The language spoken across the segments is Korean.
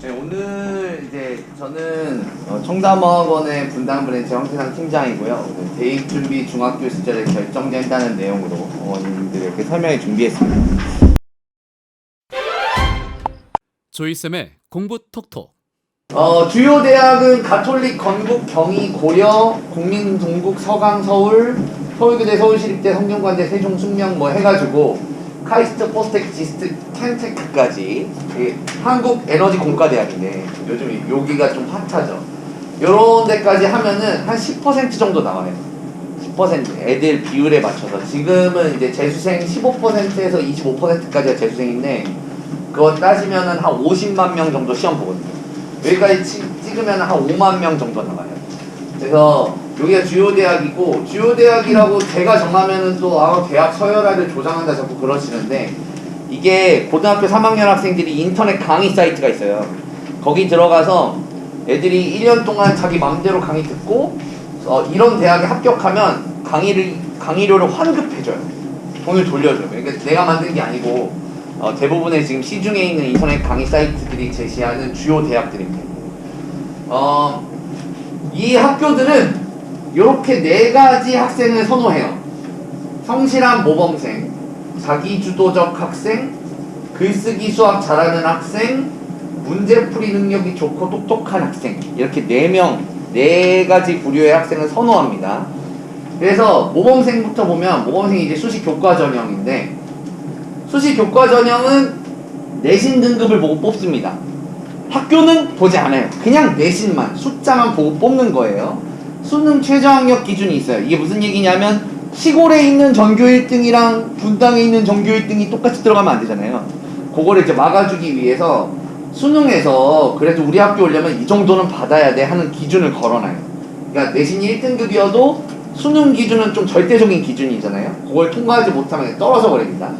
네, 오늘 이제 저는 청담어학원의 분당 브랜치 황태상 팀장이고요. 대입 준비 중학교 시절에 결정된다는 내용으로 어머님들에게 설명해 준비했습니다. 조이쌤의 공부 톡톡. 주요 대학은 가톨릭, 건국, 경희, 고려, 국민동국, 서강, 서울, 서울교대, 서울시립대, 성균관대, 세종, 숙명 뭐 해가지고 카이스트, 포스텍, 지스트, 캔테크까지 한국 에너지 공과대학인데 요즘 여기가 좀 핫하죠. 요런 데까지 하면은 한 10% 정도 나와요. 10% 애들 비율에 맞춰서 지금은 이제 재수생 15%에서 25%까지가 재수생인데 그거 따지면은 한 50만 명 정도 시험 보거든요. 여기까지 찍으면 한 5만 명 정도 나와요. 그래서 여기가 주요 대학이고, 주요 대학이라고 제가 정하면은 또 대학 서열화를 조장한다 자꾸 그러시는데, 이게 고등학교 3학년 학생들이 인터넷 강의 사이트가 있어요. 거기 들어가서 애들이 1년 동안 자기 맘대로 강의 듣고 이런 대학에 합격하면 강의료를 환급해줘요. 돈을 돌려줘요. 그러니까 내가 만든 게 아니고 대부분의 지금 시중에 있는 인터넷 강의 사이트들이 제시하는 주요 대학들입니다. 이 학교들은 이렇게 4가지 학생을 선호해요. 성실한 모범생, 자기주도적 학생, 글쓰기 수학 잘하는 학생, 문제풀이 능력이 좋고 똑똑한 학생, 이렇게 4가지 부류의 학생을 선호합니다. 그래서 모범생부터 보면 모범생이 이제 수시 교과 전형인데, 수시 교과 전형은 내신 등급을 보고 뽑습니다. 학교는 보지 않아요. 그냥 내신만, 숫자만 보고 뽑는 거예요. 수능 최저학력 기준이 있어요. 이게 무슨 얘기냐면 시골에 있는 전교 1등이랑 분당에 있는 전교 1등이 똑같이 들어가면 안 되잖아요. 그거를 이제 막아주기 위해서 수능에서 그래도 우리 학교 오려면 이 정도는 받아야 돼 하는 기준을 걸어놔요. 그러니까 내신이 1등급이어도 수능 기준은 좀 절대적인 기준이잖아요. 그걸 통과하지 못하면 떨어져 버립니다.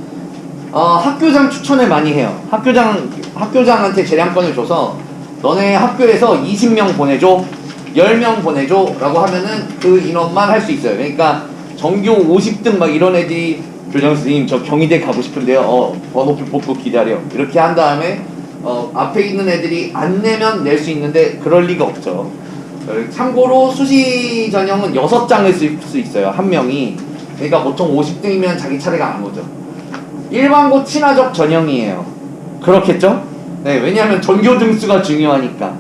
학교장 추천을 많이 해요. 학교장한테 재량권을 줘서 너네 학교에서 20명 보내줘, 10명 보내줘 라고 하면은 그 인원만 할 수 있어요. 그러니까 전교 50등 막 이런 애들이 교장 선생님 저 경희대 가고 싶은데요, 번호표 뽑고 기다려 이렇게 한 다음에 앞에 있는 애들이 안 내면 낼 수 있는데 그럴 리가 없죠. 참고로 수시 전형은 6장을 쓸 수 있어요. 한 명이. 그러니까 보통 50등이면 자기 차례가 안 오죠. 일반고 친화적 전형이에요. 그렇겠죠? 네, 왜냐하면 전교 등수가 중요하니까.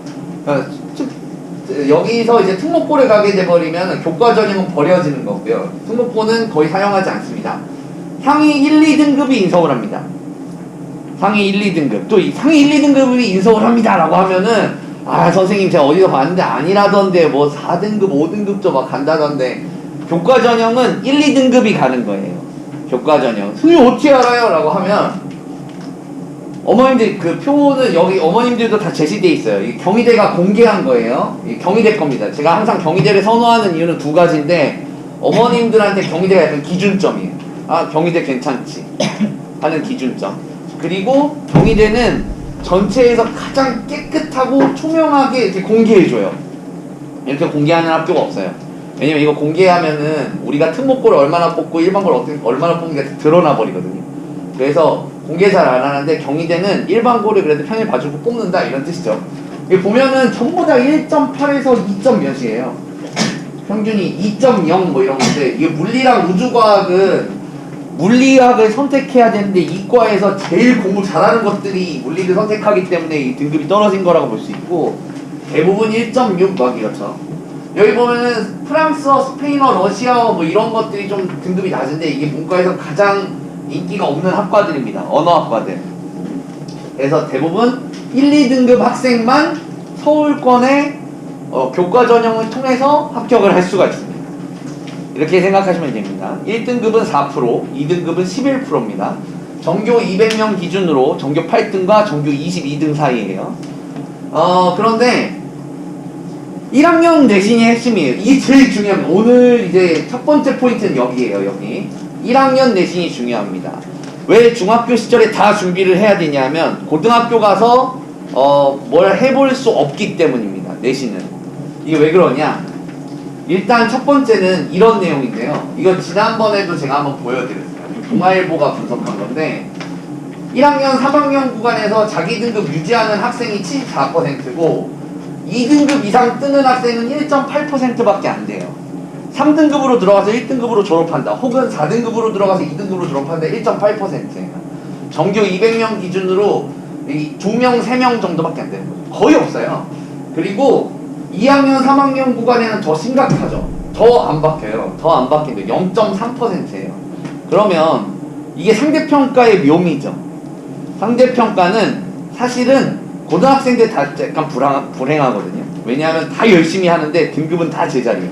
여기서 이제 특목고를 가게 돼버리면 교과 전형은 버려지는 거고요. 특목고는 거의 사용하지 않습니다. 상위 1, 2등급이 인서울 합니다. 상위 1, 2등급. 또 이 상위 1, 2등급이 인서울 합니다 라고 하면은 선생님 제가 어디서 봤는데 아니라던데 뭐 4등급, 5등급도 막 간다던데. 교과 전형은 1, 2등급이 가는 거예요. 교과 전형. 선생님 어떻게 알아요? 라고 하면 어머님들 그 표는 여기 어머님들도 다 제시돼 있어요. 이 경희대가 공개한 거예요. 이 경희대 겁니다. 제가 항상 경희대를 선호하는 이유는 2가지인데 어머님들한테 경희대가 약간 기준점이에요. 경희대 괜찮지 하는 기준점. 그리고 경희대는 전체에서 가장 깨끗하고 투명하게 이렇게 공개해줘요. 이렇게 공개하는 학교가 없어요. 왜냐면 이거 공개하면은 우리가 특목고를 얼마나 뽑고 일반고를 얼마나 뽑는게 드러나 버리거든요. 그래서 공개 잘 안 하는데 경희대는 일반고를 그래도 편히 봐주고 뽑는다 이런 뜻이죠. 여기 보면은 전부 다 1.8에서 2점 몇이에요. 평균이 2.0 뭐 이런 건데, 이게 물리랑 우주과학은 물리학을 선택해야 되는데 이과에서 제일 공부 잘하는 것들이 물리를 선택하기 때문에 이 등급이 떨어진 거라고 볼 수 있고, 대부분 1.6 막 이렇죠. 여기 보면은 프랑스어, 스페인어, 러시아어 뭐 이런 것들이 좀 등급이 낮은데 이게 문과에서 가장 인기가 없는 학과들입니다. 언어학과들. 그래서 대부분 1, 2등급 학생만 서울권의 교과 전형을 통해서 합격을 할 수가 있습니다. 이렇게 생각하시면 됩니다. 1등급은 4%, 2등급은 11%입니다. 전교 200명 기준으로 전교 8등과 전교 22등 사이에요. 그런데 1학년 내신이 핵심이에요. 이게 제일 중요합니다. 오늘 이제 첫 번째 포인트는 여기에요. 여기 1학년 내신이 중요합니다. 왜 중학교 시절에 다 준비를 해야 되냐면 고등학교 가서 뭘 해볼 수 없기 때문입니다. 내신은. 이게 왜 그러냐? 일단 첫 번째는 이런 내용인데요. 이거 지난번에도 제가 한번 보여드렸어요. 동아일보가 분석한 건데 1학년 3학년 구간에서 자기 등급 유지하는 학생이 74%고 2등급 이상 뜨는 학생은 1.8%밖에 안 돼요. 3등급으로 들어가서 1등급으로 졸업한다. 혹은 4등급으로 들어가서 2등급으로 졸업한다. 1.8%예요. 전교 200명 기준으로 2명, 3명 정도밖에 안 되는 거죠. 거의 없어요. 그리고 2학년, 3학년 구간에는 더 심각하죠. 더 안 바뀌어요. 더 안 바뀌는데 0.3%예요. 그러면 이게 상대평가의 묘미죠. 상대평가는 사실은 고등학생들 다 약간 불행하거든요. 왜냐하면 다 열심히 하는데 등급은 다 제자리예요.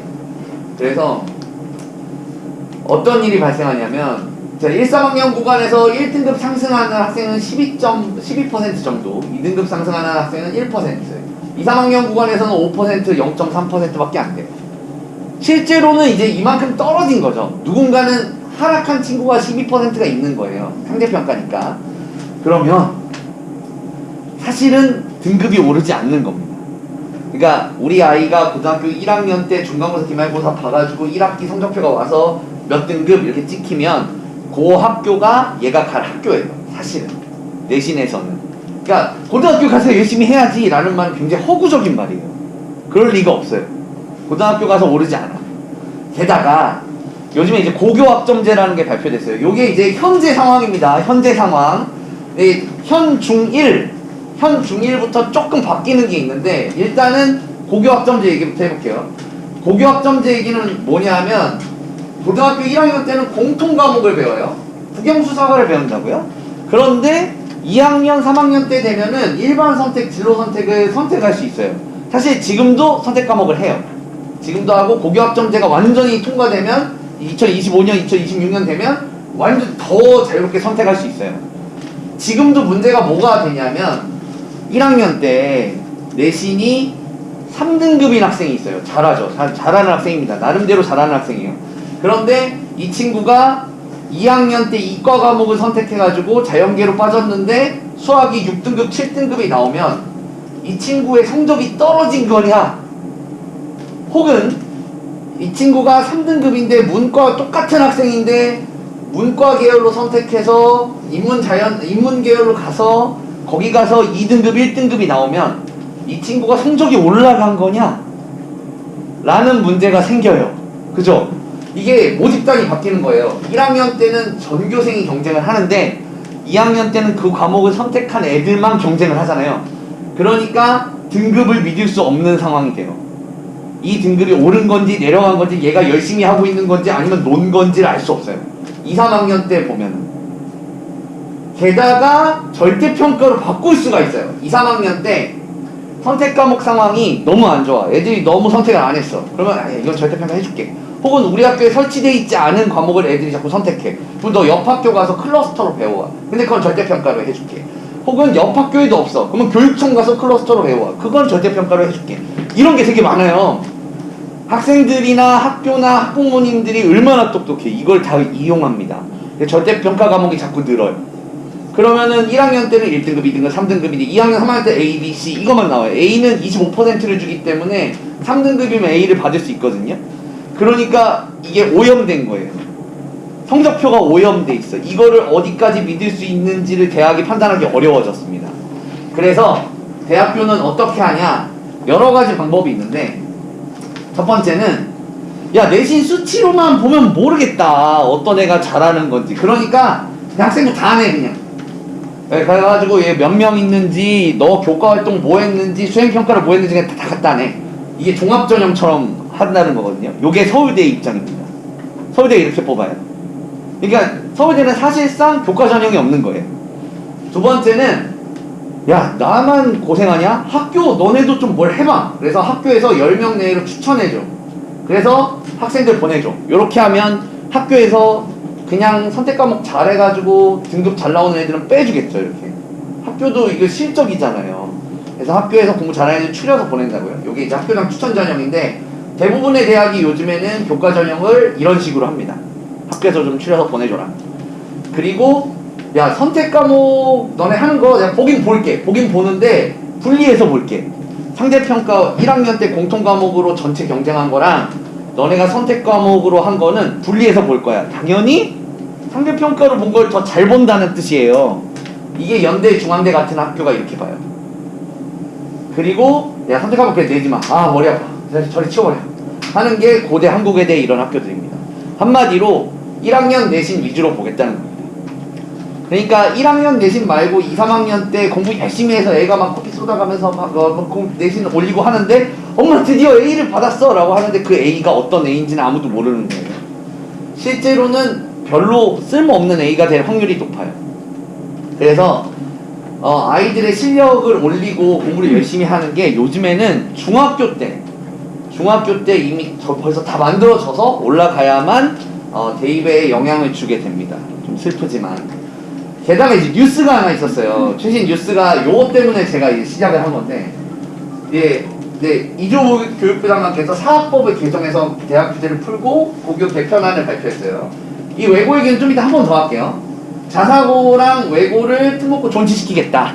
그래서 어떤 일이 발생하냐면 1, 3학년 구간에서 1등급 상승하는 학생은 12% 정도, 2등급 상승하는 학생은 1%, 2, 3학년 구간에서는 5%, 0.3%밖에 안 돼요. 실제로는 이제 이만큼 떨어진 거죠. 누군가는 하락한 친구가 12%가 있는 거예요. 상대평가니까. 그러면 사실은 등급이 오르지 않는 겁니다. 그러니까 우리 아이가 고등학교 1학년 때 중간고사 기말고사 봐가지고 1학기 성적표가 와서 몇 등급 이렇게 찍히면 그 학교가 얘가 갈 학교예요. 사실은 내신에서는. 그러니까 고등학교 가서 열심히 해야지 라는 말은 굉장히 허구적인 말이에요. 그럴 리가 없어요. 고등학교 가서 오르지 않아. 게다가 요즘에 이제 고교학점제라는 게 발표됐어요. 요게 이제 현재 상황입니다. 현재 상황. 현 중1부터 조금 바뀌는 게 있는데 일단은 고교학점제 얘기부터 해볼게요. 고교학점제 얘기는 뭐냐면 고등학교 1학년 때는 공통과목을 배워요. 국영수사과를 배운다고요? 그런데 2학년, 3학년 때 되면은 일반 선택, 진로 선택을 선택할 수 있어요. 사실 지금도 선택 과목을 해요. 지금도 하고 고교학점제가 완전히 통과되면 2025년, 2026년 되면 완전 더 자유롭게 선택할 수 있어요. 지금도 문제가 뭐가 되냐면 1학년 때 내신이 3등급인 학생이 있어요. 잘하죠. 잘하는 학생입니다. 나름대로 잘하는 학생이에요. 그런데 이 친구가 2학년 때 이과 과목을 선택해가지고 자연계로 빠졌는데 수학이 6등급, 7등급이 나오면 이 친구의 성적이 떨어진 거냐? 혹은 이 친구가 3등급인데 문과 똑같은 학생인데 문과 계열로 선택해서 인문 계열로 가서 거기 가서 2등급, 1등급이 나오면 이 친구가 성적이 올라간 거냐? 라는 문제가 생겨요. 그죠? 이게 모집단이 바뀌는 거예요. 1학년 때는 전교생이 경쟁을 하는데 2학년 때는 그 과목을 선택한 애들만 경쟁을 하잖아요. 그러니까 등급을 믿을 수 없는 상황이 돼요. 이 등급이 오른 건지 내려간 건지 얘가 열심히 하고 있는 건지 아니면 논 건지를 알 수 없어요. 2, 3학년 때 보면은. 게다가 절대평가로 바꿀 수가 있어요. 2, 3학년 때 선택 과목 상황이 너무 안 좋아. 애들이 너무 선택을 안 했어. 그러면 이건 절대평가 해줄게. 혹은 우리 학교에 설치되어 있지 않은 과목을 애들이 자꾸 선택해. 그럼 너 옆 학교 가서 클러스터로 배워와. 근데 그건 절대평가로 해줄게. 혹은 옆 학교에도 없어. 그러면 교육청 가서 클러스터로 배워와. 그건 절대평가로 해줄게. 이런 게 되게 많아요. 학생들이나 학교나 학부모님들이 얼마나 똑똑해. 이걸 다 이용합니다. 절대평가 과목이 자꾸 늘어요. 그러면은 1학년 때는 1등급, 2등급, 3등급인데 2학년 3학년 때 A, B, C 이것만 나와요. A는 25%를 주기 때문에 3등급이면 A를 받을 수 있거든요. 그러니까 이게 오염된 거예요. 성적표가 오염돼 있어. 이거를 어디까지 믿을 수 있는지를 대학이 판단하기 어려워졌습니다. 그래서 대학교는 어떻게 하냐? 여러 가지 방법이 있는데 첫 번째는 야 내신 수치로만 보면 모르겠다. 어떤 애가 잘하는 건지. 그러니까 학생부 다 내 그냥. 그래가지고 얘 몇 명 있는지 너 교과활동 뭐 했는지 수행평가를 뭐 했는지 그냥 다 갖다 내. 이게 종합전형처럼 한다는 거거든요. 요게 서울대의 입장입니다. 서울대 이렇게 뽑아요. 그러니까 서울대는 사실상 교과전형이 없는 거예요. 두 번째는 야 나만 고생하냐? 학교 너네도 좀 뭘 해봐. 그래서 학교에서 10명 내외로 추천해줘. 그래서 학생들 보내줘. 요렇게 하면 학교에서 그냥 선택 과목 잘해가지고 등급 잘 나오는 애들은 빼주겠죠. 이렇게 학교도 이거 실적이잖아요. 그래서 학교에서 공부 잘하는 애들 추려서 보낸다고요. 요게 이제 학교장 추천 전형인데 대부분의 대학이 요즘에는 교과 전형을 이런 식으로 합니다. 학교에서 좀 추려서 보내줘라. 그리고 야 선택 과목 너네 하는 거 내가 보긴 볼게. 보긴 보는데 분리해서 볼게. 상대평가 1학년 때 공통 과목으로 전체 경쟁한 거랑 너네가 선택 과목으로 한 거는 분리해서 볼 거야. 당연히 상대평가로 본 걸 더 잘 본다는 뜻이에요. 이게 연대, 중앙대 같은 학교가 이렇게 봐요. 그리고 내가 선택하고 그래 내지마. 아 머리 아파. 저리 치워버려. 하는 게 고대 한국외대 이런 학교들입니다. 한마디로 1학년 내신 위주로 보겠다는 겁니다. 그러니까 1학년 내신 말고 2, 3학년 때 공부 열심히 해서 애가 막 커피 쏟아가면서 막 내신 올리고 하는데 엄마 드디어 A를 받았어 라고 하는데 그 A가 어떤 A인지는 아무도 모르는 거예요. 실제로는 별로 쓸모없는 A가 될 확률이 높아요. 그래서 아이들의 실력을 올리고 공부를 열심히 하는 게 요즘에는 중학교 때 이미 벌써 다 만들어져서 올라가야만 대입에 영향을 주게 됩니다. 좀 슬프지만. 게다가 이제 뉴스가 하나 있었어요. 최신 뉴스가 요거 때문에 제가 이제 시작을 한 건데, 이조 교육부 장관께서 사학법을 개정해서 대학 규제를 풀고 고교 개편안을 발표했어요. 이 외고 얘기는 좀 이따 한 번 더 할게요. 자사고랑 외고를 특목고 존치시키겠다.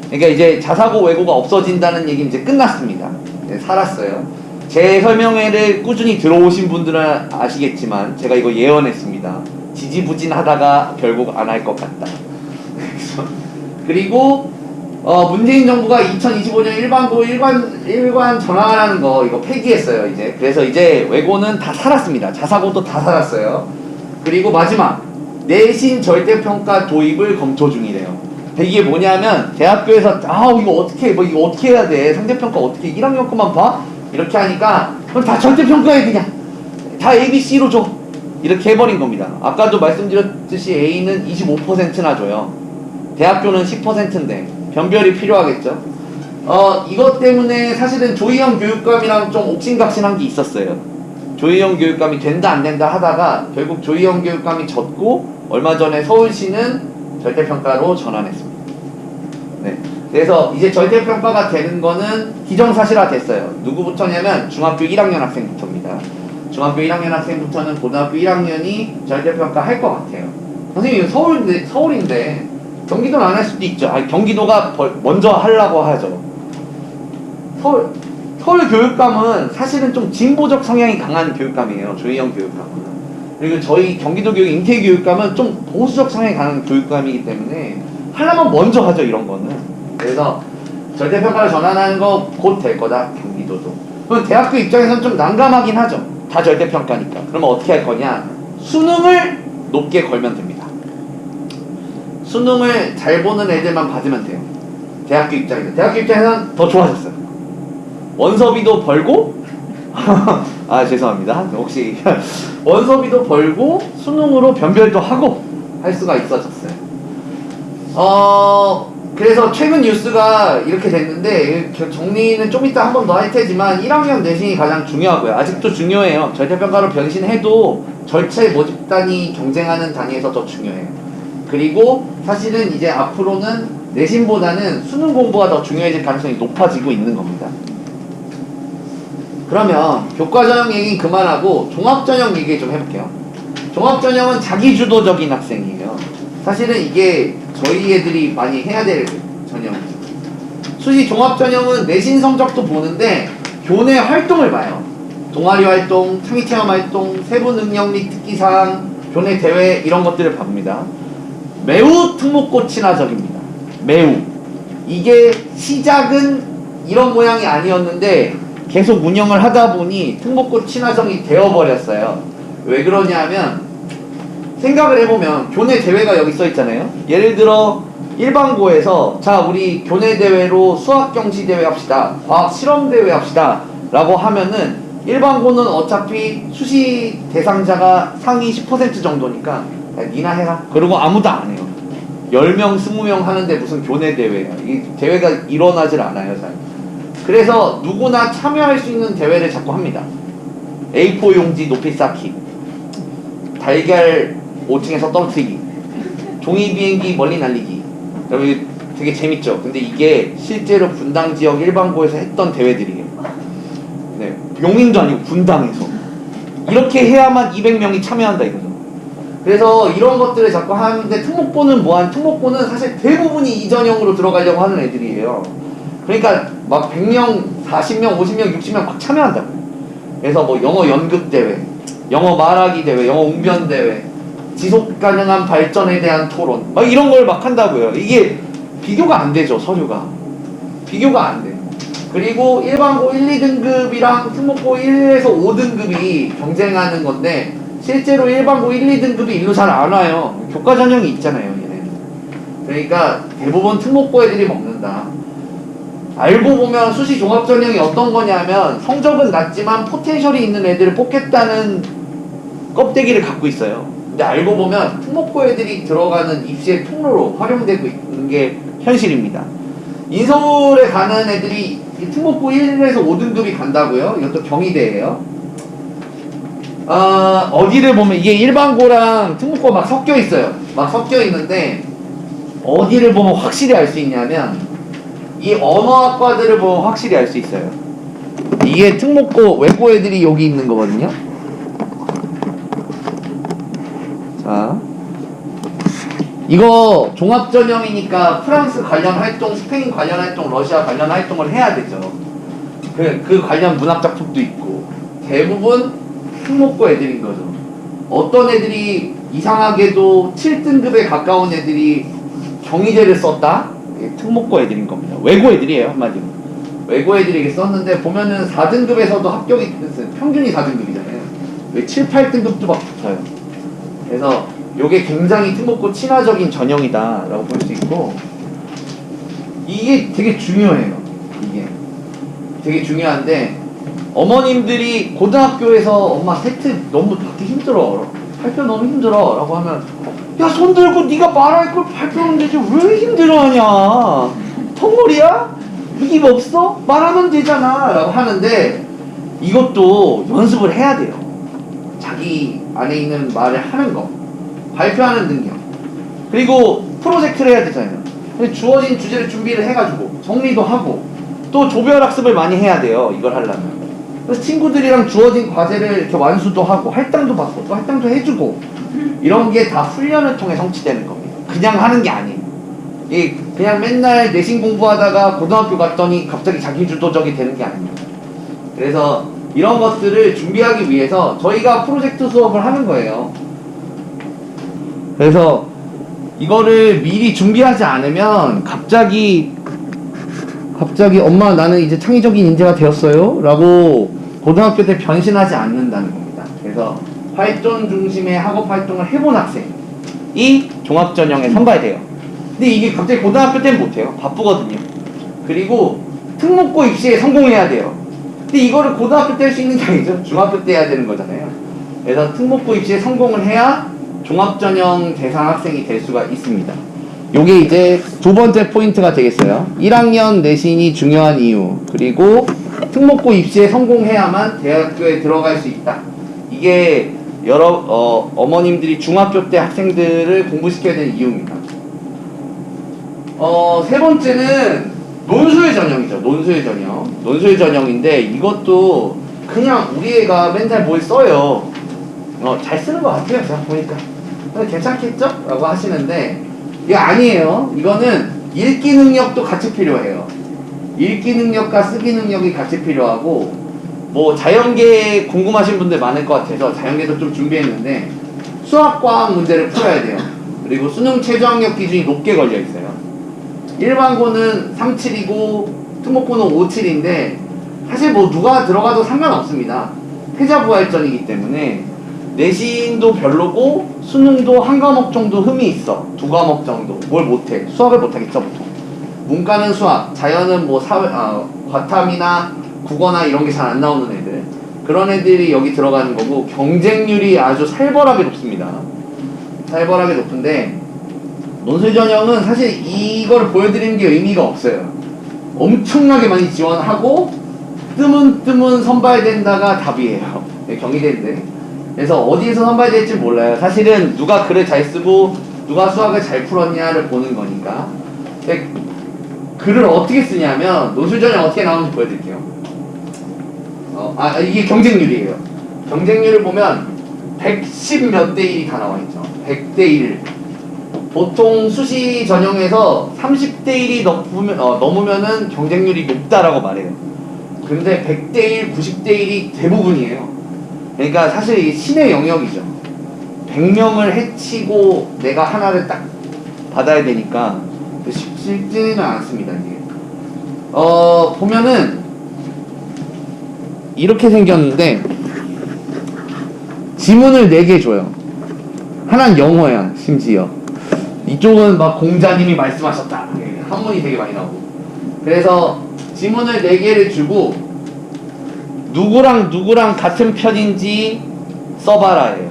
그러니까 이제 자사고 외고가 없어진다는 얘기는 이제 끝났습니다. 네, 살았어요. 제 설명회를 꾸준히 들어오신 분들은 아시겠지만 제가 이거 예언했습니다. 지지부진하다가 결국 안 할 것 같다. 그리고 문재인 정부가 2025년 일관 전환하는 거 이거 폐기했어요. 이제 그래서 이제 외고는 다 살았습니다. 자사고도 다 살았어요. 그리고 마지막 내신 절대평가 도입을 검토 중이래요. 이게 뭐냐면 대학교에서 이거 어떻게 해야 돼? 상대평가 어떻게 1학년 것만 봐? 이렇게 하니까 그럼 다 절대평가해 그냥 다 ABC로 줘. 이렇게 해버린 겁니다. 아까도 말씀드렸듯이 A는 25%나 줘요. 대학교는 10%인데 변별이 필요하겠죠. 이것 때문에 사실은 조희영 교육감이랑 좀 옥신각신한 게 있었어요. 조희영 교육감이 된다 안 된다 하다가 결국 조희영 교육감이 졌고 얼마 전에 서울시는 절대평가로 전환했습니다. 네. 그래서 이제 절대평가가 되는 거는 기정사실화 됐어요. 누구부터냐면 중학교 1학년 학생부터입니다. 중학교 1학년 학생부터는 고등학교 1학년이 절대평가 할 것 같아요. 선생님 서울인데 경기도는 안 할 수도 있죠. 경기도가 먼저 하려고 하죠. 서울 교육감은 사실은 좀 진보적 성향이 강한 교육감이에요. 조희영 교육감은. 그리고 저희 경기도 교육 인태 교육감은 좀 보수적 성향이 강한 교육감이기 때문에 하려면 먼저 하죠. 이런 거는. 그래서 절대평가를 전환하는 거 곧 될 거다. 경기도도. 그럼 대학교 입장에서는 좀 난감하긴 하죠. 다 절대평가니까. 그러면 어떻게 할 거냐? 수능을 높게 걸면 됩니다. 수능을 잘 보는 애들만 받으면 돼요. 대학교 입장에서는 더 좋아졌어요. 원서비도 벌고 죄송합니다. 혹시 원서비도 벌고 수능으로 변별도 하고 할 수가 있어졌어요. 그래서 최근 뉴스가 이렇게 됐는데 정리는 좀 이따 한 번 더 할 테지만 1학년 내신이 가장 중요하고요. 아직도 중요해요. 절대평가로 변신해도 절차의 모집 단위 경쟁하는 단위에서 더 중요해요. 그리고 사실은 이제 앞으로는 내신보다는 수능 공부가 더 중요해질 가능성이 높아지고 있는 겁니다. 그러면 교과전형 얘기 그만하고 종합전형 얘기 좀 해볼게요. 종합전형은 자기주도적인 학생이에요. 사실은 이게 저희 애들이 많이 해야 될 전형이죠. 수시 종합전형은 내신 성적도 보는데 교내 활동을 봐요. 동아리 활동, 창의체험 활동, 세부 능력 및 특기사항, 교내 대회 이런 것들을 봅니다. 매우 특목고 친화적입니다. 매우. 이게 시작은 이런 모양이 아니었는데 계속 운영을 하다 보니 특목고 친화적이 되어버렸어요. 왜 그러냐면 생각을 해보면 교내 대회가 여기 써있잖아요. 예를 들어 일반고에서 자 우리 교내 대회로 수학 경시 대회 합시다. 과학 실험 대회 합시다. 라고 하면은 일반고는 어차피 수시 대상자가 상위 10% 정도니까 야, 니나 해라. 그리고 아무도 안 해요. 10명, 20명 하는데 무슨 교내 대회야. 이 대회가 일어나질 않아요, 잘. 그래서 누구나 참여할 수 있는 대회를 자꾸 합니다. A4 용지 높이 쌓기, 달걀 5층에서 떨어뜨리기, 종이 비행기 멀리 날리기. 여러분 되게 재밌죠? 근데 이게 실제로 분당 지역 일반고에서 했던 대회들이에요. 네, 용인도 아니고 분당에서. 이렇게 해야만 200명이 참여한다 이거죠. 그래서 이런 것들을 자꾸 하는데 특목고는 사실 대부분이 이전형으로 들어가려고 하는 애들이에요. 그러니까 막 100명, 40명, 50명, 60명 막 참여한다고요. 그래서 뭐 영어 연극 대회, 영어 말하기 대회, 영어 웅변 대회, 지속 가능한 발전에 대한 토론 막 이런 걸 막 한다고요. 이게 비교가 안 되죠. 서류가 비교가 안 돼. 그리고 일반고 1, 2등급이랑 특목고 1에서 5등급이 경쟁하는 건데 실제로 일반고 1, 2등급이 일로 잘 안 와요. 교과 전형이 있잖아요, 얘네는. 그러니까 대부분 특목고 애들이 먹는다. 알고 보면 수시 종합 전형이 어떤 거냐면 성적은 낮지만 포텐셜이 있는 애들을 뽑겠다는 껍데기를 갖고 있어요. 근데 알고 보면 특목고 애들이 들어가는 입시의 통로로 활용되고 있는 게 현실입니다. 인서울에 가는 애들이 특목고 1에서 5등급이 간다고요? 이것도 경희대예요. 어디를 보면 이게 일반고랑 특목고 막 섞여 있어요. 막 섞여 있는데 어디를 보면 확실히 알 수 있냐면 이 언어학과들을 보면 확실히 알 수 있어요. 이게 특목고 외고 애들이 여기 있는 거거든요. 자, 이거 종합전형이니까 프랑스 관련 활동, 스페인 관련 활동, 러시아 관련 활동을 해야 되죠. 그 관련 문학작품도 있고 대부분 특목고 애들인 거죠. 어떤 애들이 이상하게도 7등급에 가까운 애들이 경희대를 썼다? 특목고 애들인 겁니다. 외고 애들이에요, 한마디로. 외고 애들이 썼는데 보면은 4등급에서도 합격이 평균이 4등급이잖아요. 왜 7, 8등급도 막 붙어요. 그래서 요게 굉장히 특목고 친화적인 전형이다 라고 볼 수 있고 이게 되게 중요해요. 이게 되게 중요한데 어머님들이 고등학교에서 엄마 세트 너무 받기 힘들어, 발표 너무 힘들어 라고 하면 야, 손 들고 네가 말할 걸 발표하면 되지 왜 힘들어하냐, 턱걸이야? 입 없어? 말하면 되잖아 라고 하는데 이것도 연습을 해야 돼요. 자기 안에 있는 말을 하는 거, 발표하는 능력, 그리고 프로젝트를 해야 되잖아요. 주어진 주제를 준비를 해가지고 정리도 하고 또 조별 학습을 많이 해야 돼요. 이걸 하려면. 그래서 친구들이랑 주어진 과제를 이렇게 완수도 하고 할당도 받고 또 할당도 해주고 이런 게 다 훈련을 통해 성취되는 겁니다. 그냥 하는 게 아니에요. 그냥 맨날 내신 공부하다가 고등학교 갔더니 갑자기 자기주도적이 되는 게 아닙니다. 그래서 이런 것들을 준비하기 위해서 저희가 프로젝트 수업을 하는 거예요. 그래서 이거를 미리 준비하지 않으면 갑자기 엄마 나는 이제 창의적인 인재가 되었어요 라고 고등학교 때 변신하지 않는다는 겁니다. 그래서 활동 중심의 학업 활동을 해본 학생이 종합전형에 선발돼요. 근데 이게 갑자기 고등학교 때는 못해요. 바쁘거든요. 그리고 특목고 입시에 성공해야 돼요. 근데 이거를 고등학교 때 할 수 있는 게 아니죠. 중학교 때 해야 되는 거잖아요. 그래서 특목고 입시에 성공을 해야 종합전형 대상 학생이 될 수가 있습니다. 요게 이제 두 번째 포인트가 되겠어요. 1학년 내신이 중요한 이유, 그리고 특목고 입시에 성공해야만 대학교에 들어갈 수 있다. 이게 여러 어머님들이 중학교 때 학생들을 공부시켜야 되는 이유입니다. 세 번째는 논술 전형이죠. 논술 전형. 논술 전형인데 이것도 그냥 우리 애가 맨날 뭘 써요. 잘 쓰는 것 같아요. 제가 보니까. 괜찮겠죠? 라고 하시는데 이게 아니에요. 이거는 읽기 능력도 같이 필요해요. 읽기 능력과 쓰기 능력이 같이 필요하고 뭐 자연계 궁금하신 분들 많을 것 같아서 자연계도 좀 준비했는데 수학, 과학 문제를 풀어야 돼요. 그리고 수능 최저학력 기준이 높게 걸려 있어요. 일반고는 37이고 특목고는 57인데 사실 뭐 누가 들어가도 상관없습니다. 패자부활전이기 때문에 내신도 별로고 수능도 한 과목 정도 흠이 있어. 두 과목 정도. 뭘 못해. 수학을 못하겠죠 보통. 문과는 수학, 자연은 뭐 과탐이나 국어나 이런 게 잘 안 나오는 애들, 그런 애들이 여기 들어가는 거고 경쟁률이 아주 살벌하게 높습니다. 살벌하게 높은데 논술 전형은 사실 이걸 보여드리는 게 의미가 없어요. 엄청나게 많이 지원하고 뜨문 선발된다가 답이에요. 경희대인데. 그래서 어디에서 선발될지 몰라요. 사실은 누가 글을 잘 쓰고 누가 수학을 잘 풀었냐를 보는 거니까. 글을 어떻게 쓰냐면 논술 전형 어떻게 나오는지 보여드릴게요. 이게 경쟁률이에요. 경쟁률을 보면 110 몇 대 1이 다 나와 있죠. 100대 1. 보통 수시 전형에서 30대 1이 넘으면은 경쟁률이 높다라고 말해요. 근데 100대 1, 90대 1이 대부분이에요. 그러니까 사실 이 신의 영역이죠. 100명을 해치고 내가 하나를 딱 받아야 되니까 쉽지는 않습니다. 이게. 보면은 이렇게 생겼는데 지문을 4개 줘요. 하나는 영어야, 심지어. 이쪽은 막 공자님이 말씀하셨다. 한문이 되게 많이 나오고. 그래서 지문을 4개를 주고 누구랑 누구랑 같은 편인지 써봐라예요.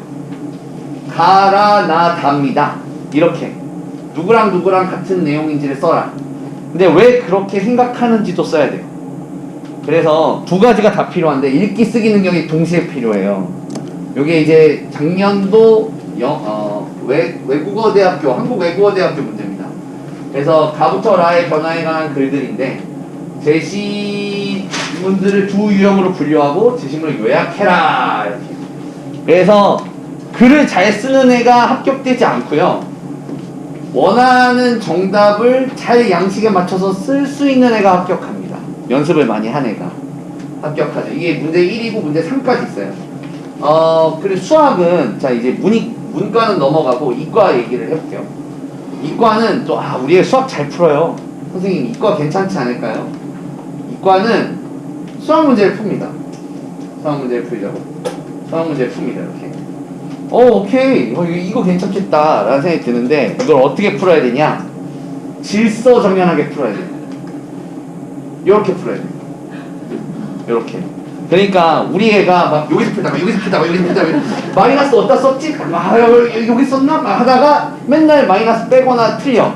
가라, 나, 답니다. 이렇게 누구랑 누구랑 같은 내용인지를 써라. 근데 왜 그렇게 생각하는지도 써야 돼요. 그래서 2가지가 다 필요한데 읽기 쓰기 능력이 동시에 필요해요. 요게 이제 작년도 외국어대학교, 한국외국어대학교 문제입니다. 그래서 가부터 라의 변화에 관한 글들인데 제시문들을 두 유형으로 분류하고 제시문을 요약해라 이렇게. 그래서 글을 잘 쓰는 애가 합격되지 않고요, 원하는 정답을 잘 양식에 맞춰서 쓸 수 있는 애가 합격합니다. 연습을 많이 한 애가 합격하죠. 이게 문제 1이고 문제 3까지 있어요. 그리고 수학은 자 이제 문과는 넘어가고 이과 얘기를 해볼게요. 이과는 또 우리 애 수학 잘 풀어요. 선생님 이과 괜찮지 않을까요? 이과는 수학 문제를 풉니다. 수학 문제를 풀려고 수학 문제를 풉니다. 이렇게 오케이 이거 괜찮겠다 라는 생각이 드는데 이걸 어떻게 풀어야 되냐, 질서정연하게 풀어야 돼요. 이렇게 풀어야 돼요. 이렇게. 그러니까 우리 애가 막 여기서 풀다가 여기서 풀다가 여기서 풀다가 마이너스 어디다 썼지? 여기 썼나? 하다가 맨날 마이너스 빼거나 틀려.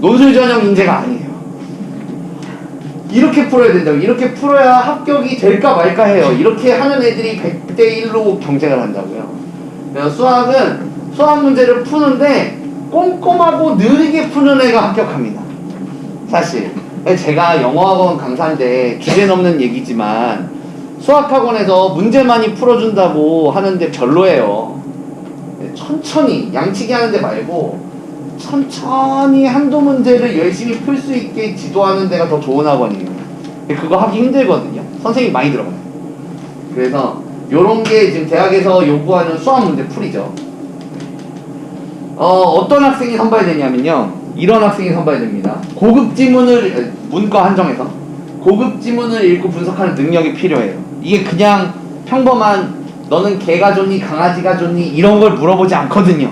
논술 전형 인재가 아니에요. 이렇게 풀어야 된다고. 이렇게 풀어야 합격이 될까 말까 해요. 이렇게 하는 애들이 100대 1로 경쟁을 한다고요. 그래서 수학은 수학 문제를 푸는데 꼼꼼하고 느리게 푸는 애가 합격합니다. 사실 제가 영어학원 강사인데 주제는 없는 얘기지만 수학학원에서 문제 많이 풀어준다고 하는데 별로예요. 천천히 양치기 하는데 말고 천천히 한두 문제를 열심히 풀 수 있게 지도하는 데가 더 좋은 학원이에요. 그거 하기 힘들거든요. 선생님이 많이 들어가요. 그래서 요런 게 지금 대학에서 요구하는 수학 문제 풀이죠. 어떤 학생이 선발이 되냐면요, 이런 학생이 선발이 됩니다. 고급 지문을, 문과 한정해서 고급 지문을 읽고 분석하는 능력이 필요해요. 이게 그냥 평범한 너는 개가 좋니 강아지가 좋니 이런 걸 물어보지 않거든요.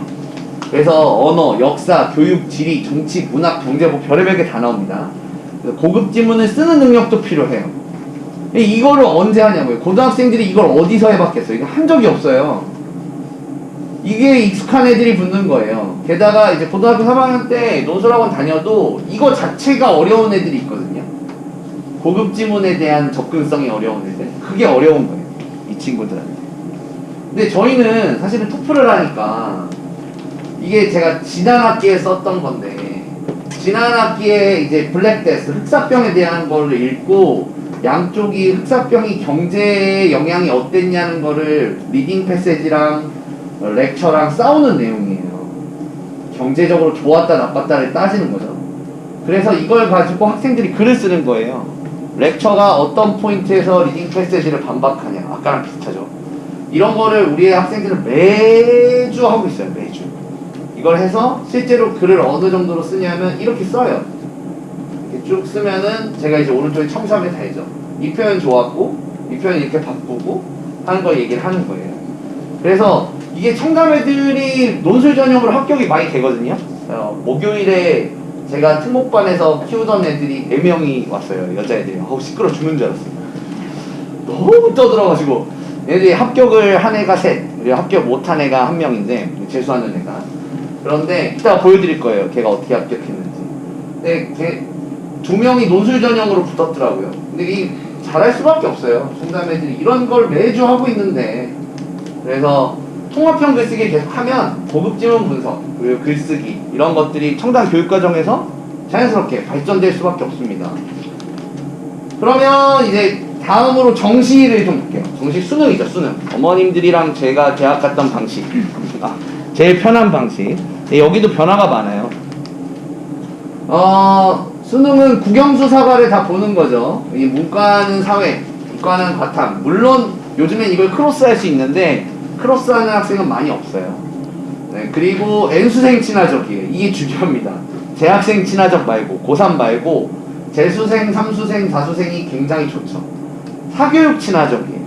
그래서 언어, 역사, 교육, 지리, 정치, 문학, 경제 뭐 별의별 게 다 나옵니다. 고급 지문을 쓰는 능력도 필요해요. 이거를 언제 하냐고요. 고등학생들이 이걸 어디서 해봤겠어요. 이거 한 적이 없어요. 이게 익숙한 애들이 붙는 거예요. 게다가 이제 고등학교 3학년 때 논술학원 다녀도 이거 자체가 어려운 애들이 있거든요. 고급 지문에 대한 접근성이 어려운 애들. 그게 어려운 거예요, 이 친구들한테. 근데 저희는 사실은 토플을 하니까 이게 제가 지난 학기에 썼던 건데, 지난 학기에 이제 블랙데스, 흑사병에 대한 거를 읽고 양쪽이 흑사병이 경제에 영향이 어땠냐는 거를 리딩 패세지랑 렉처랑 싸우는 내용이에요. 경제적으로 좋았다 나빴다를 따지는 거죠. 그래서 이걸 가지고 학생들이 글을 쓰는 거예요. 렉처가 어떤 포인트에서 리딩 패세지를 반박하냐, 아까랑 비슷하죠. 이런 거를 우리의 학생들은 매주 하고 있어요. 매주 이걸 해서 실제로 글을 어느 정도로 쓰냐면 이렇게 써요. 이렇게 쭉 쓰면은 제가 이제 오른쪽에 첨삭을 달죠. 이 표현 좋았고 이 표현 이렇게 바꾸고 하는 거 얘기를 하는 거예요. 그래서 이게 청담애들이 논술 전형으로 합격이 많이 되거든요. 목요일에 제가 특목반에서 키우던 애들이 4명이 왔어요. 여자애들이. 시끄러워 죽는 줄 알았어요. 너무 떠들어가지고 얘들이 합격을 한 애가 셋, 그리고 합격 못한 애가 1명인데 재수하는 애가. 그런데 이따가 보여드릴 거예요. 걔가 어떻게 합격했는지. 근데 걔 2명이 논술 전형으로 붙었더라고요. 근데 이 잘할 수밖에 없어요. 청담애들이 이런 걸 매주 하고 있는데. 그래서 통합형 글쓰기 계속 하면 고급 지문 분석, 그리고 글쓰기 이런 것들이 청담 교육과정에서 자연스럽게 발전될 수밖에 없습니다. 그러면 이제 다음으로 정시를 좀 볼게요. 정시 수능이죠, 수능. 어머님들이랑 제가 대학 갔던 방식. 제일 편한 방식. 여기도 변화가 많아요. 수능은 국영수 사과를 다 보는 거죠. 이 문과는 사회, 이과는 과탐. 물론 요즘엔 이걸 크로스할 수 있는데 크로스하는 학생은 많이 없어요. 네, 그리고 N수생 친화적이에요. 이게 중요합니다. 재학생 친화적 말고 고3 말고 재수생, 3수생, 4수생이 굉장히 좋죠. 사교육 친화적이에요.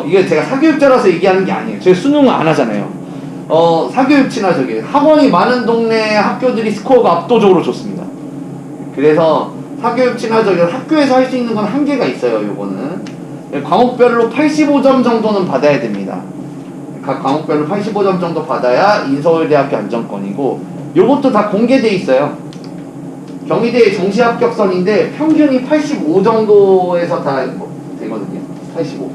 이게 제가 사교육자라서 얘기하는 게 아니에요. 저희 수능 안 하잖아요. 사교육 친화적이에요. 학원이 많은 동네 학교들이 스코어가 압도적으로 좋습니다. 그래서 사교육 친화적이에요. 학교에서 할 수 있는 건 한계가 있어요. 요거는 과목별로 85점 정도는 받아야 됩니다. 각 과목별로 85점 정도 받아야 인서울대학교 안정권이고, 요것도 다 공개돼 있어요. 경희대 정시합격선인데 평균이 85 정도에서 다 되거든요. 85.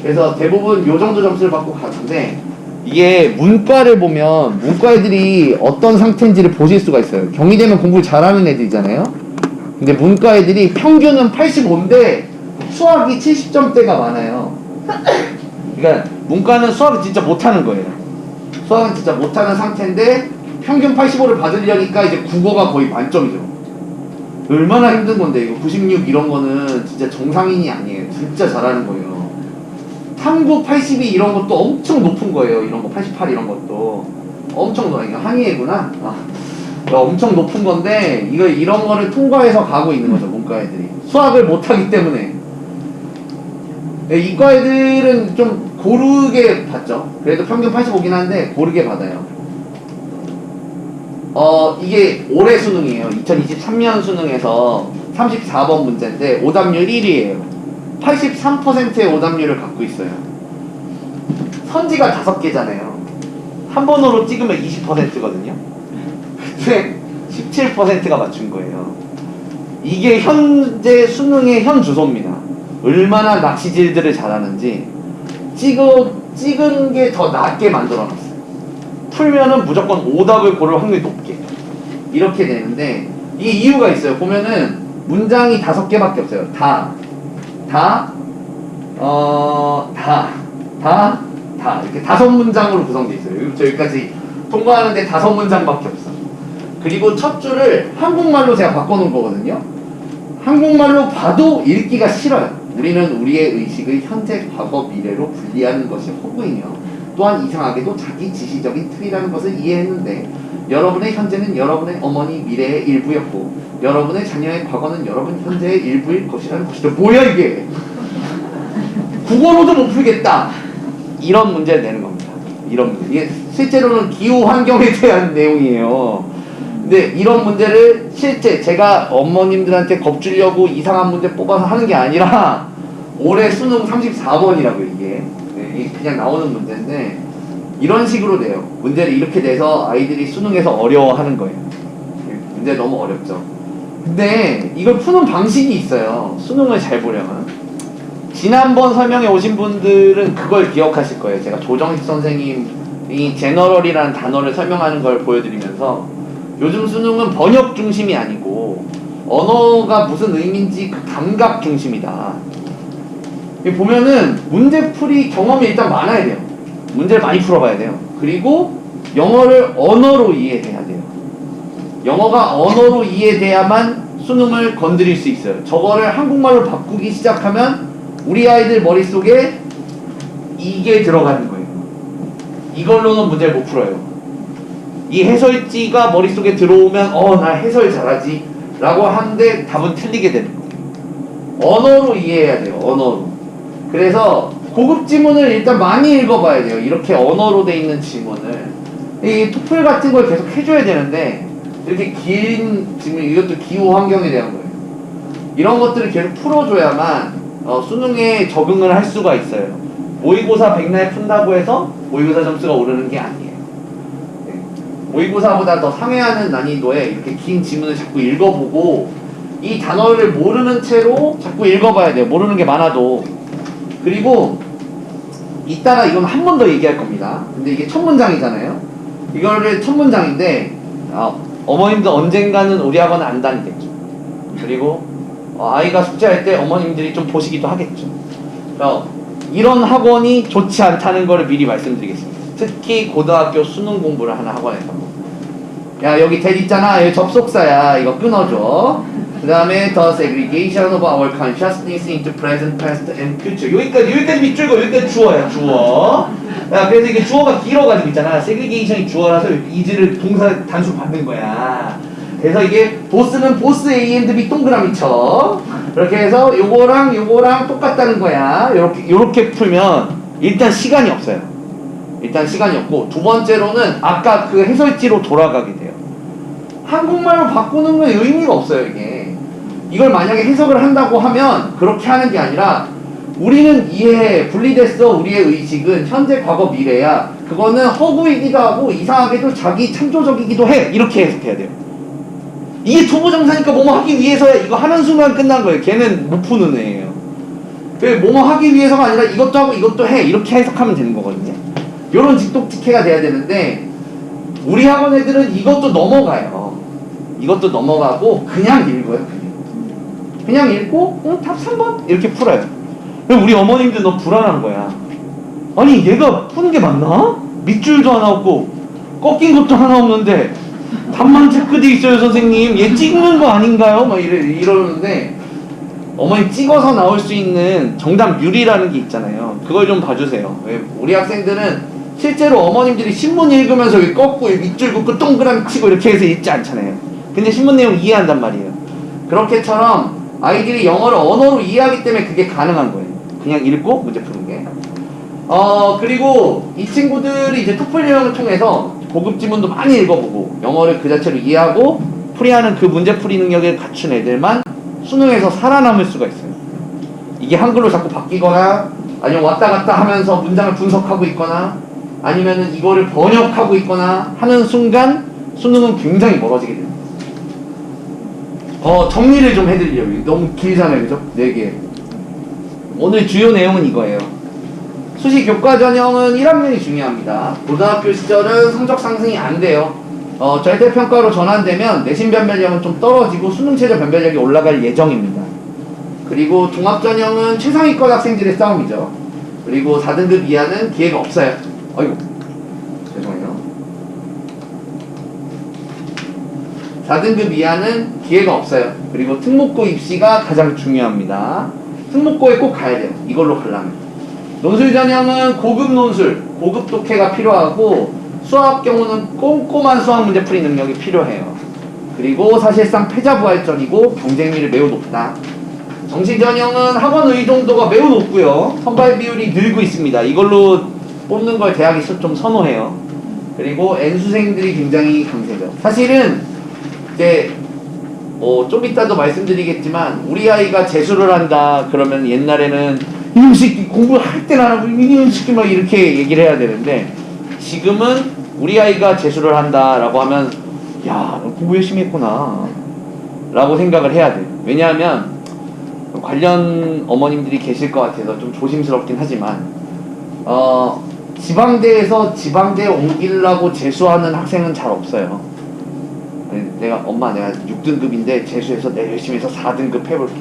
그래서 대부분 요 정도 점수를 받고 가는데, 이게 문과를 보면 문과 애들이 어떤 상태인지를 보실 수가 있어요. 경희대면 공부를 잘하는 애들이잖아요. 근데 문과 애들이 평균은 85인데 수학이 70점대가 많아요. 그러니까 문과는 수학을 진짜 못하는 거예요. 수학은 진짜 못하는 상태인데 평균 85를 받으려니까 이제 국어가 거의 만점이죠. 얼마나 힘든 건데, 이거 96 이런 거는 진짜 정상인이 아니에요. 진짜 잘하는 거예요. 탐구 82 이런 것도 엄청 높은 거예요. 이런 거 88 이런 것도 엄청 높아. 이거 항의구나. 엄청 높은 건데 이런 거를 통과해서 가고 있는 거죠. 문과 애들이 수학을 못하기 때문에. 이과 애들은 좀 고르게 받죠. 그래도 평균 85긴 한데 고르게 받아요. 이게 올해 수능이에요. 2023년 수능에서 34번 문제인데 오답률 1위예요. 83%의 오답률을 갖고 있어요. 선지가 5개잖아요. 한 번으로 찍으면 20%거든요. 근데 17%가 맞춘 거예요. 이게 현재 수능의 현 주소입니다. 얼마나 낚시질들을 잘하는지 찍은 게 더 낫게 만들어놨어요. 풀면은 무조건 오답을 고를 확률이 높게 이렇게 되는데, 이 이유가 있어요. 보면은 문장이 5개밖에 없어요. 다 이렇게 5문장으로 구성되어 있어요. 여기까지 통과하는데 5문장밖에 없어. 그리고 첫 줄을 한국말로 제가 바꿔놓은 거거든요. 한국말로 봐도 읽기가 싫어요. 우리는 우리의 의식을 현재, 과거, 미래로 분리하는 것이 허구이며 또한 이상하게도 자기 지시적인 틀이라는 것을 이해했는데, 여러분의 현재는 여러분의 어머니 미래의 일부였고 여러분의 자녀의 과거는 여러분 현재의 일부일 것이라는 것이다. 뭐야 이게? 국어로도 못 풀겠다. 이런 문제를 내는 겁니다. 이런 문제. 이게 실제로는 기후 환경에 대한 내용이에요. 근데 이런 문제를 실제 제가 어머님들한테 겁주려고 이상한 문제 뽑아서 하는 게 아니라 올해 수능 34번이라고요. 이게 그냥 나오는 문제인데 이런 식으로 돼요. 문제를 이렇게 내서 아이들이 수능에서 어려워하는 거예요. 문제 너무 어렵죠. 근데 이걸 푸는 방식이 있어요. 수능을 잘 보려면. 지난번 설명해 오신 분들은 그걸 기억하실 거예요. 제가 조정식 선생님이 제너럴이라는 단어를 설명하는 걸 보여드리면서 요즘 수능은 번역 중심이 아니고 언어가 무슨 의미인지 그 감각 중심이다. 보면은 문제풀이 경험이 일단 많아야 돼요. 문제를 많이 풀어봐야 돼요. 그리고 영어를 언어로 이해해야 돼요. 영어가 언어로 이해돼야만 수능을 건드릴 수 있어요. 저거를 한국말로 바꾸기 시작하면 우리 아이들 머릿속에 이게 들어가는 거예요. 이걸로는 문제를 못 풀어요. 이 해설지가 머릿속에 들어오면 나 해설 잘하지 라고 하는데 답은 틀리게 되는 거예요. 언어로 이해해야 돼요. 언어로. 그래서 고급 지문을 일단 많이 읽어봐야 돼요. 이렇게 언어로 돼 있는 지문을. 이 토플 같은 걸 계속 해줘야 되는데 이렇게 긴 지문, 이것도 기후 환경에 대한 거예요. 이런 것들을 계속 풀어줘야만 수능에 적응을 할 수가 있어요. 모의고사 백날 푼다고 해서 모의고사 점수가 오르는 게 아니에요. 모의고사보다 더 상회하는 난이도에 이렇게 긴 지문을 자꾸 읽어보고 이 단어를 모르는 채로 자꾸 읽어봐야 돼요. 모르는 게 많아도. 그리고 이따가 이건 한 번 더 얘기할 겁니다. 근데 이게 첫 문장이잖아요. 이거를 첫 문장인데 어머님도 언젠가는 우리 학원을 안 다니겠죠. 그리고 아이가 숙제할 때 어머님들이 좀 보시기도 하겠죠. 이런 학원이 좋지 않다는 걸 미리 말씀드리겠습니다. 특히 고등학교 수능 공부를 하는 학원에서. 야, 여기 대 있잖아. 여기 접속사야. 이거 끊어줘. 그 다음에 the segregation of our consciousness into present, past, and future. 여기까지 밑줄고 여기까지 주어야 주어. 야, 그래서 이게 주어가 길어가지고 있잖아. segregation이 주어라서 is를 동사 단수로 받는 거야. 그래서 이게 보스는 보스 A and B 동그라미 쳐. 그렇게 해서 요거랑 똑같다는 거야. 요렇게 풀면 일단 시간이 없어요. 일단 시간이 없고, 두 번째로는 아까 그 해설지로 돌아가게 돼요. 한국말로 바꾸는 건 의미가 없어요, 이게. 이걸 만약에 해석을 한다고 하면 그렇게 하는 게 아니라 우리는 이해해, 분리됐어. 우리의 의식은 현재, 과거, 미래야. 그거는 허구이기도 하고 이상하게도 자기 창조적이기도 해. 이렇게 해석해야 돼요. 이게 초보정사니까 뭐뭐 하기 위해서야. 이거 하는 순간 끝난 거예요. 걔는 못 푸는 애예요. 뭐뭐 하기 위해서가 아니라 이것도 하고 이것도 해. 이렇게 해석하면 되는 거거든요. 요런 직독직해가 돼야 되는데 우리 학원 애들은 이것도 넘어가요. 이것도 넘어가고 그냥 읽어요. 그냥 읽고 답 3번 이렇게 풀어요. 우리 어머님들 너무 불안한 거야. 아니 얘가 푸는 게 맞나? 밑줄도 하나 없고 꺾인 것도 하나 없는데 답만 체크돼 있어요 선생님. 얘 찍는 거 아닌가요? 막 이러는데 어머니 찍어서 나올 수 있는 정답률이라는 게 있잖아요. 그걸 좀 봐주세요. 우리 학생들은 실제로 어머님들이 신문 읽으면서 여기 꺾고 밑줄 긋고 동그라미 치고 이렇게 해서 읽지 않잖아요. 근데 신문 내용 이해한단 말이에요. 그렇게처럼 아이들이 영어를 언어로 이해하기 때문에 그게 가능한 거예요. 그냥 읽고 문제 푸는 게. 그리고 이 친구들이 이제 토플 유형을 통해서 고급 지문도 많이 읽어보고 영어를 그 자체로 이해하고 풀이하는 그 문제풀이 능력을 갖춘 애들만 수능에서 살아남을 수가 있어요. 이게 한글로 자꾸 바뀌거나 아니면 왔다 갔다 하면서 문장을 분석하고 있거나 아니면은 이거를 번역하고 있거나 하는 순간 수능은 굉장히 멀어지게 됩니다. 정리를 좀 해드리려고. 너무 길잖아요, 그죠? 4개. 오늘 주요 내용은 이거예요. 수시 교과 전형은 1학년이 중요합니다. 고등학교 시절은 성적 상승이 안 돼요. 절대평가로 전환되면 내신 변별력은 좀 떨어지고 수능 최저 변별력이 올라갈 예정입니다. 그리고 종합전형은 최상위권 학생들의 싸움이죠. 그리고 4등급 이하는 기회가 없어요. 어이구, 죄송해요. 4등급 이하는 기회가 없어요. 그리고 특목고 입시가 가장 중요합니다. 특목고에 꼭 가야 돼요. 이걸로 가려면. 논술 전형은 고급 논술, 고급 독해가 필요하고 수학 경우는 꼼꼼한 수학 문제 풀이 능력이 필요해요. 그리고 사실상 패자부활전이고 경쟁률이 매우 높다. 정시 전형은 학원 의존도가 매우 높고요. 선발 비율이 늘고 있습니다. 이걸로 뽑는 걸 대학이 좀 선호해요. 그리고 N수생들이 굉장히 강세죠. 사실은 이제 좀 이따도 말씀드리겠지만 우리 아이가 재수를 한다 그러면 옛날에는 이놈 새끼 공부를 할 때는 안 하고 이놈 새끼 막 이렇게 얘기를 해야 되는데 지금은 우리 아이가 재수를 한다라고 하면 야, 너 공부 열심히 했구나 라고 생각을 해야 돼요. 왜냐하면 관련 어머님들이 계실 것 같아서 좀 조심스럽긴 하지만 지방대에서 지방대에 옮기려고 재수하는 학생은 잘 없어요. 엄마 내가 6등급인데 재수해서 내가 열심히 해서 4등급 해볼게.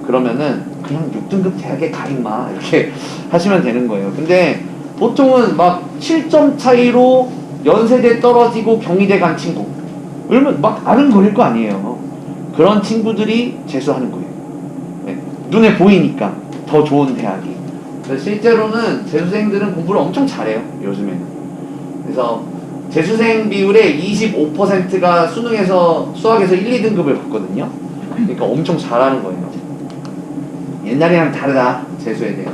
그러면은 그냥 6등급 대학에 가 임마 이렇게 하시면 되는 거예요. 근데 보통은 막 7점 차이로 연세대 떨어지고 경희대 간 친구 그러면 막 아른거릴 거 아니에요. 그런 친구들이 재수하는 거예요. 네. 눈에 보이니까 더 좋은 대학이. 그래서 실제로는 재수생들은 공부를 엄청 잘해요 요즘에는. 그래서 재수생 비율의 25%가 수학에서 1, 2등급을 받거든요. 그러니까 엄청 잘하는 거예요. 옛날이랑 다르다 재수에 대해.